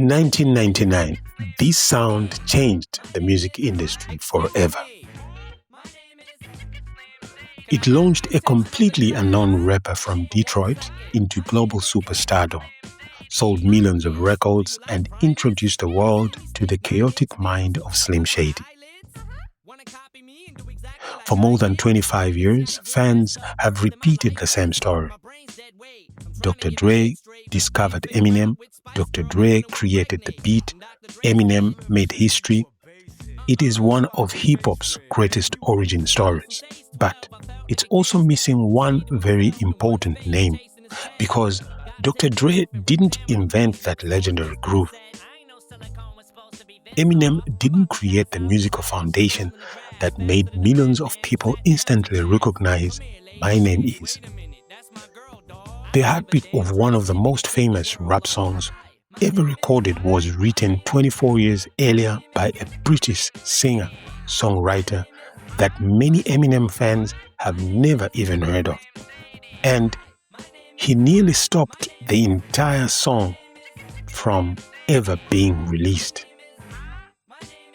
In 1999, this sound changed the music industry forever. It launched a completely unknown rapper from Detroit into global superstardom, sold millions of records, and introduced the world to the chaotic mind of Slim Shady. For more than 25 years, fans have repeated the same story. Dr. Dre discovered Eminem, Dr. Dre created the beat, Eminem made history. It is one of hip-hop's greatest origin stories. But it's also missing one very important name, because Dr. Dre didn't invent that legendary groove. Eminem didn't create the musical foundation that made millions of people instantly recognize My Name Is. The heartbeat of one of the most famous rap songs ever recorded was written 24 years earlier by a British singer-songwriter that many Eminem fans have never even heard of. And he nearly stopped the entire song from ever being released.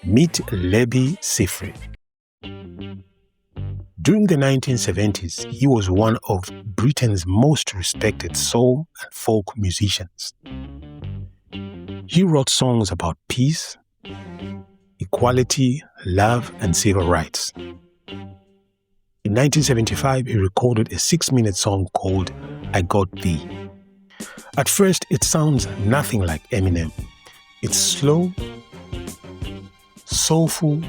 Meet Labi Siffre. During the 1970s, he was one of Britain's most respected soul and folk musicians. He wrote songs about peace, equality, love, and civil rights. In 1975, he recorded a 6-minute song called I Got Thee. At first, it sounds nothing like Eminem. It's slow, soulful,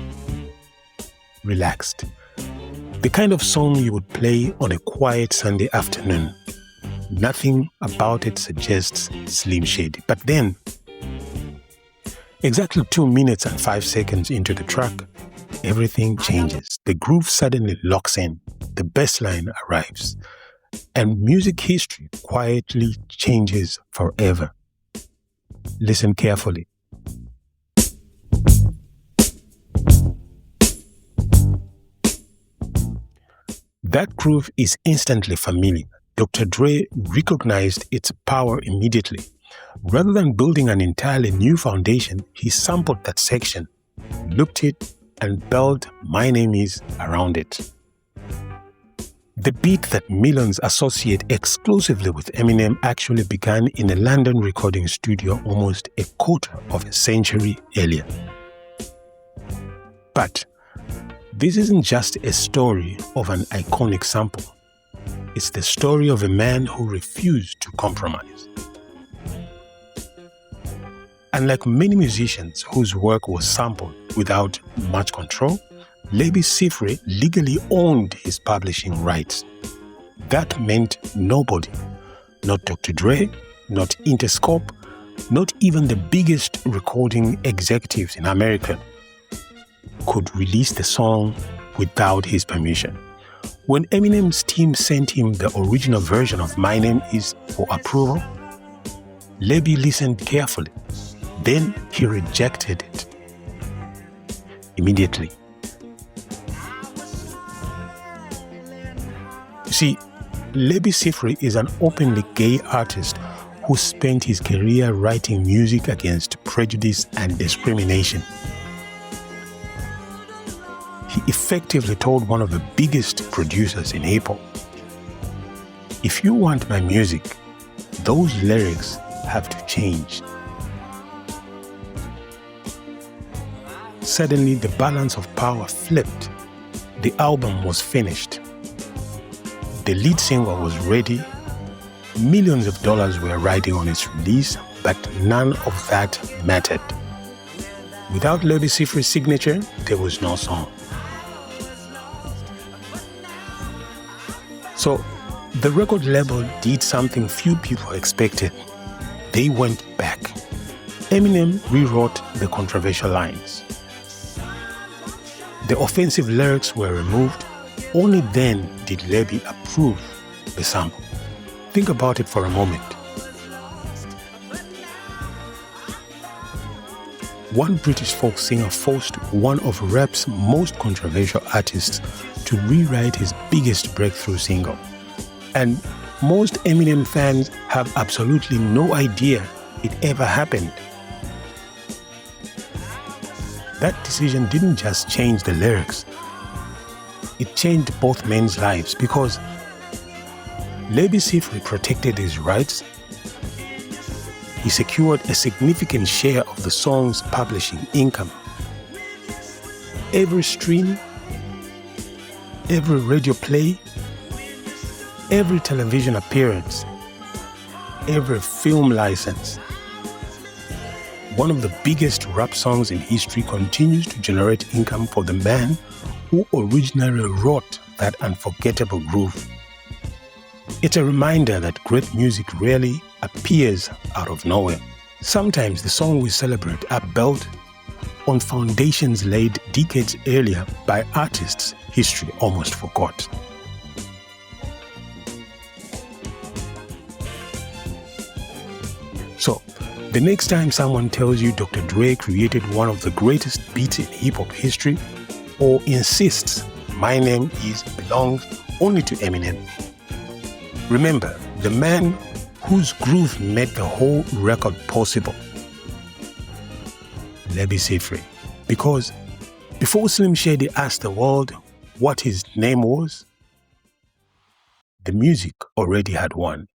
relaxed. The kind of song you would play on a quiet Sunday afternoon. Nothing about it suggests Slim Shady. But then, exactly 2 minutes and 5 seconds into the track, everything changes. The groove suddenly locks in, the bassline arrives, and music history quietly changes forever. Listen carefully. That groove is instantly familiar. Dr. Dre recognized its power immediately. Rather than building an entirely new foundation, he sampled that section, looped it, and built My Name Is around it. The beat that millions associate exclusively with Eminem actually began in a London recording studio almost a quarter of a century earlier. But this isn't just a story of an iconic sample. It's the story of a man who refused to compromise. Unlike many musicians whose work was sampled without much control, Labi Siffre legally owned his publishing rights. That meant nobody, not Dr. Dre, not Interscope, not even the biggest recording executives in America, could release the song without his permission. When Eminem's team sent him the original version of My Name Is for approval, Labi listened carefully. Then he rejected it immediately. You see, Labi Siffre is an openly gay artist who spent his career writing music against prejudice and discrimination. He effectively told one of the biggest producers in hip-hop, "If you want my music, those lyrics have to change." Suddenly, the balance of power flipped. The album was finished. The lead single was ready. Millions of dollars were riding on its release, but none of that mattered. Without Labi Siffre's signature, there was no song. So, the record label did something few people expected. They went back. Eminem rewrote the controversial lines. The offensive lyrics were removed. Only then did Labi approve the sample. Think about it for a moment. One British folk singer forced one of rap's most controversial artists to rewrite his biggest breakthrough single. And most Eminem fans have absolutely no idea it ever happened. that decision didn't just change the lyrics, it changed both men's lives because Labi Siffre protected his rights. He secured a significant share of the song's publishing income. Every stream, every radio play, every television appearance, every film license. One of the biggest rap songs in history continues to generate income for the man who originally wrote that unforgettable groove. It's a reminder that great music rarely appears out of nowhere. Sometimes the songs we celebrate are built on foundations laid decades earlier by artists history almost forgot. So, the next time someone tells you Dr. Dre created one of the greatest beats in hip-hop history, or insists My Name Is belongs only to Eminem, remember the man whose groove made the whole record possible, Labi Siffre. Because before Slim Shady asked the world what his name was, the music already had one.